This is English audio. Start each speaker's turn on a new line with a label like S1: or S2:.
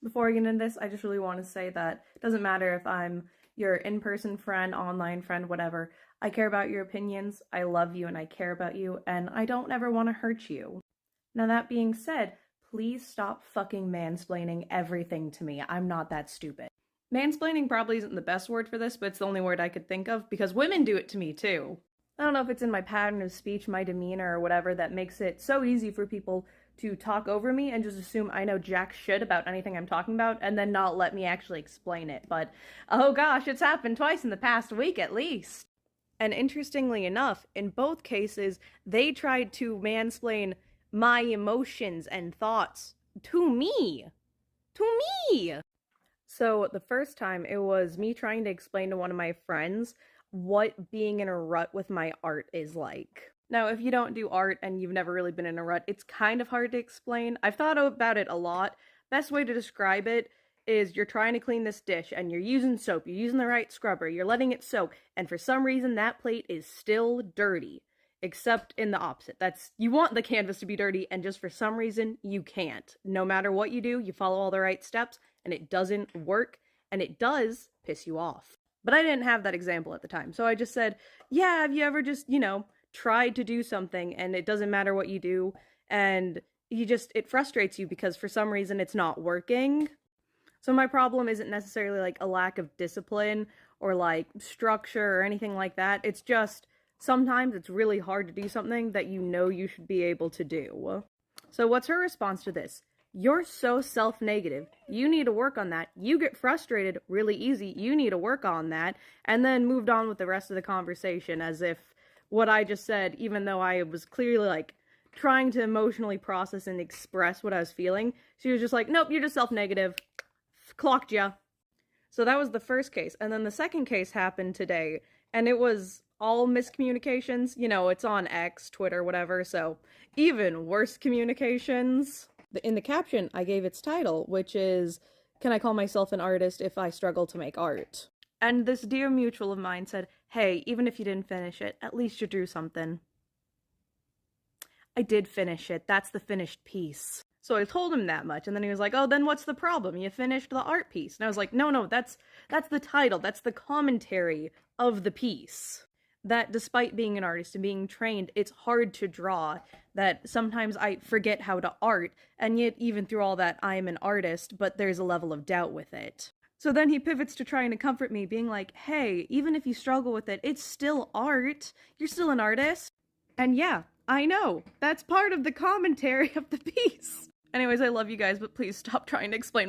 S1: Before I get into this, I just really want to say that it doesn't matter if I'm your in-person friend, online friend, whatever. I care about your opinions, I love you, and I care about you, and I don't ever want to hurt you. Now, that being said, please stop fucking mansplaining everything to me. I'm not that stupid. Mansplaining probably isn't the best word for this, but it's the only word I could think of because women do it to me too. I don't know if it's in my pattern of speech, my demeanor, or whatever that makes it so easy for people to talk over me and just assume I know jack shit about anything I'm talking about and then not let me actually explain it. But oh gosh, it's happened twice in the past week at least. And interestingly enough, in both cases, they tried to mansplain my emotions and thoughts to me. To me! So the first time, it was me trying to explain to one of my friends what being in a rut with my art is like. Now, if you don't do art and you've never really been in a rut, it's kind of hard to explain. I've thought about it a lot. Best way to describe it is you're trying to clean this dish and you're using soap, you're using the right scrubber, you're letting it soak, and for some reason that plate is still dirty. Except in the opposite. That's, you want the canvas to be dirty, and just for some reason, you can't. No matter what you do, you follow all the right steps, and it doesn't work, and it does piss you off. But I didn't have that example at the time, so I just said, yeah, have you ever just, tried to do something, and it doesn't matter what you do, and it frustrates you because for some reason it's not working? So my problem isn't necessarily like a lack of discipline or like structure or anything like that. It's just sometimes it's really hard to do something that you know you should be able to do. So what's her response to this? You're so self-negative. You need to work on that. You get frustrated really easy. You need to work on that. And then moved on with the rest of the conversation as if what I just said, even though I was clearly like trying to emotionally process and express what I was feeling, she was just like, nope, you're just self-negative. Clocked ya. So that was the first case. And then the second case happened today, and it was all miscommunications. It's on X, Twitter, whatever, so even worse communications. In the caption, I gave its title, which is, "Can I call myself an artist if I struggle to make art?" And this dear mutual of mine said, hey, even if you didn't finish it, at least you drew something. I did finish it. That's the finished piece. So I told him that much, and then he was like, oh, then what's the problem? You finished the art piece. And I was like, no, that's the title. That's the commentary of the piece. That despite being an artist and being trained, it's hard to draw. That sometimes I forget how to art, and yet even through all that, I am an artist, but there's a level of doubt with it. So then he pivots to trying to comfort me, being like, hey, even if you struggle with it, it's still art. You're still an artist. And yeah, I know. That's part of the commentary of the piece. Anyways, I love you guys, but please stop trying to explain my